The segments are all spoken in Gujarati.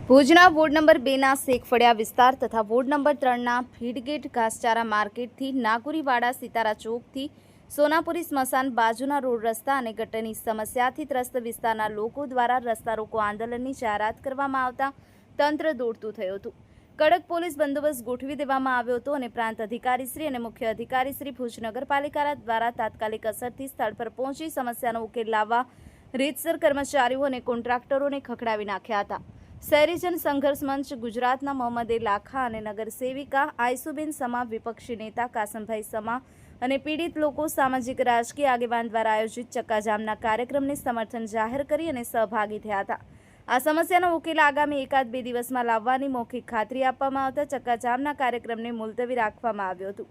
ભુજના વોર્ડ નંબર 2ના શેખફળિયા વિસ્તાર તથા વોર્ડ નંબર 3ના ભીડગેટ ઘાસચારા માર્કેટથી નાગુરીવાડા સિતારા ચોકથી સોનાપુરી સ્મશાન બાજુના રોડ રસ્તા અને ગટરની સમસ્યાથી ત્રસ્ત વિસ્તારના લોકો દ્વારા રસ્તા રોકો આંદોલનની જાહેરાત કરવામાં આવતા તંત્ર દોડતું થયું હતું। કડક પોલીસ બંદોબસ્ત ગોઠવી દેવામાં આવ્યો હતો અને પ્રાંત અધિકારીશ્રી અને મુખ્ય અધિકારીશ્રી ભુજ નગરપાલિકા દ્વારા તાત્કાલિક અસરથી સ્થળ પર પહોંચી સમસ્યાનો ઉકેલ લાવવા રીતસર કર્મચારીઓ અને કોન્ટ્રાક્ટરોને ખખડાવી નાખ્યા હતા। શહેરીજન સંઘર્ષ મંચ ગુજરાતના મોહમ્મદે લાખા અને નગર સેવિકા આયસુબેન સમા, વિપક્ષી નેતા કાસમભાઈ સમા અને પીડિત લોકો સામાજિક રાજકીય આગેવાન દ્વારા આયોજિત ચક્કાજામના કાર્યક્રમને સમર્થન જાહેર કરી અને સહભાગી થયા હતા। આ સમસ્યાનો ઉકેલ આગામી 1-2 દિવસમાં લાવવાની મૌખિક ખાતરી આપવામાં આવતા ચક્કાજામના કાર્યક્રમને મુલતવી રાખવામાં આવ્યો હતો।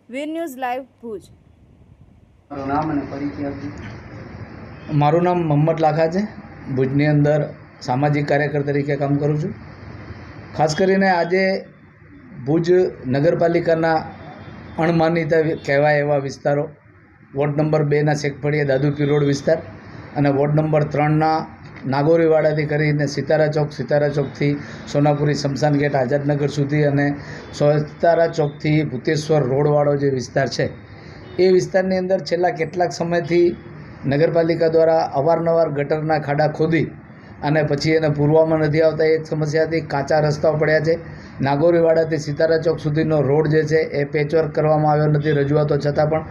વીર ન્યૂઝ લાઈવ ભુજ। મારું નામ મોહમ્મદ લાખા છે। ભુજની અંદર સામાજિક કાર્યકર તરીકે કામ કરું છું। ખાસ કરીને આજે ભુજ નગરપાલિકાના અણમાનીતા કહેવાય એવા વિસ્તારો વોર્ડ નંબર 2ના શેખફળિયા દાદુપીર રોડ વિસ્તાર અને વોર્ડ નંબર 3ના નાગોરીવાડાથી કરીને સિતારા ચોકથી સોનાપુરી શમશાન ગેટ આઝાદનગર સુધી અને સિતારા ચોકથી ભૂતેશ્વર રોડવાળો જે વિસ્તાર છે એ વિસ્તારની અંદર છેલ્લા કેટલાક સમયથી નગરપાલિકા દ્વારા અવારનવાર ગટરના ખાડા ખોદી અને પછી એને પૂરવામાં નથી આવતા એક સમસ્યાથી કાચા રસ્તાઓ પડ્યા છે। નાગોરીવાડાથી સિતારા ચોક સુધીનો રોડ જે છે એ પેચવર્ક કરવામાં આવ્યો નથી રજૂઆતો છતાં પણ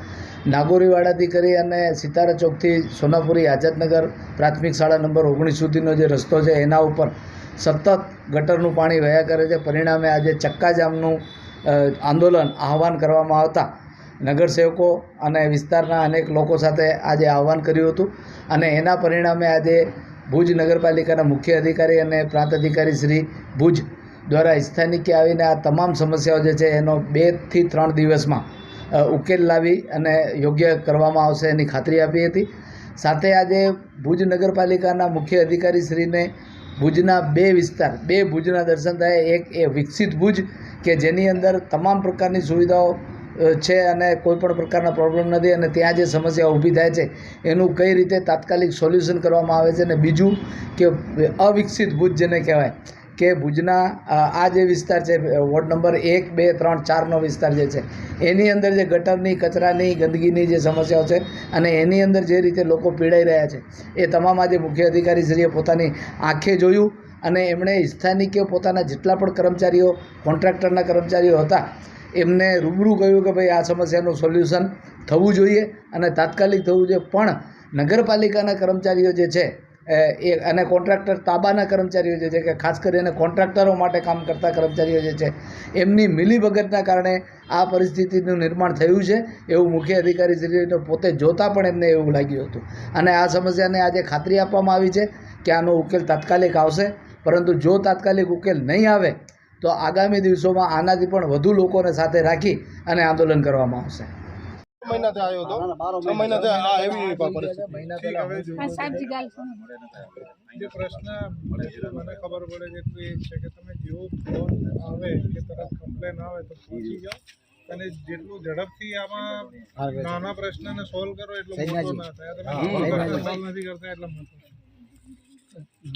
નાગોરીવાડાથી કરી અને સિતારા ચોકથી સોનાપુરી આઝાદનગર પ્રાથમિક શાળા નંબર 19 સુધીનો જે રસ્તો છે એના ઉપર સતત ગટરનું પાણી વહ્યા કરે છે। પરિણામે આજે ચક્કાજામનું આંદોલન આહવાન કરવામાં આવતા નગરસેવકો અને વિસ્તારના અનેક લોકો સાથે આજે આહવાન કર્યું હતું અને એના પરિણામે આજે ભુજ નગરપાલિકાના મુખ્ય અધિકારી અને પ્રાંત અધિકારી શ્રી ભુજ દ્વારા સ્થાનિકે આવીને આ તમામ સમસ્યાઓ જે છે એનો 2 થી 3 દિવસમાં ઉકેલ લાવી અને યોગ્ય કરવામાં આવશે એની ખાતરી આપી હતી। સાથે આજે ભુજ નગરપાલિકાના મુખ્ય અધિકારી શ્રીને ભુજના 2 વિસ્તાર 2 ભુજના દર્શન થાય। એક એ વિકસિત ભુજ કે જેની અંદર તમામ પ્રકારની સુવિધાઓ છે અને કોઈ પણ પ્રકારના પ્રોબ્લેમ નથી અને ત્યાં જે સમસ્યા ઊભી થાય છે એનું કઈ રીતે તાત્કાલિક સોલ્યુશન કરવામાં આવે છે। અને બીજું કે અવિકસિત ભુજ જેને કહેવાય કે ભુજના આ જે વિસ્તાર છે વોર્ડ નંબર 1, 2, 3, 4નો વિસ્તાર જે છે એની અંદર જે ગટરની કચરાની ગંદકીની જે સમસ્યાઓ છે અને એની અંદર જે રીતે લોકો પીડાઈ રહ્યા છે એ તમામ આજે મુખ્ય અધિકારીશ્રીએ પોતાની આંખે જોયું અને એમણે સ્થાનિકે પોતાના જેટલા પણ કર્મચારીઓ કોન્ટ્રાક્ટરના કર્મચારીઓ હતા એમને રૂબરૂ કહ્યું કે ભાઈ આ સમસ્યાનું સોલ્યુશન થવું જોઈએ અને તાત્કાલિક થવું જોઈએ। પણ નગરપાલિકાના કર્મચારીઓ જે છે એ અને કોન્ટ્રાક્ટર તાબાના કર્મચારીઓ જે છે કે ખાસ કરીને કોન્ટ્રાક્ટરો માટે કામ કરતા કર્મચારીઓ જે છે એમની મિલીભગતના કારણે આ પરિસ્થિતિનું નિર્માણ થયું છે એવું મુખ્ય અધિકારી શ્રીને પોતે જોતાં પણ એમને એવું લાગ્યું હતું અને આ સમસ્યાને આજે ખાતરી આપવામાં આવી છે કે આનો ઉકેલ તાત્કાલિક આવશે। પરંતુ જો તાત્કાલિક ઉકેલ નહીં આવે તો આગામી દિવસોમાં આનાથી પણ વધુ લોકોને સાથે રાખી અને આંદોલન કરવામાં આવશે। મહિનાથી આવ્યો હતો 6 મહિનાથી આ એવી જે પ્રશ્ન મને ખબર પડે છે કે તમે જેવો ફોન આવે કે તરત કમ્પ્લેન આવે તો પહોંચી જાઓ અને જેટલું ઝડપથી આમાં નાના પ્રશ્નને સોલ્વ કરો એટલું મોટો ના થાય। તમે સોલ્વ નથી કરતા એટલે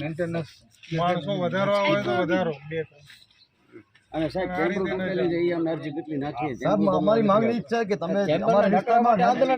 મેન્ટેનન્સ માણસો વધારવા હોય તો વધારો 2 અને સાહેબ કેમ્પ રૂપેલી જઈએ અમે અરજી કેટલી નાખીએ સાહેબ અમારી માંગણી છે કે તમે અમારા વિસ્તારમાં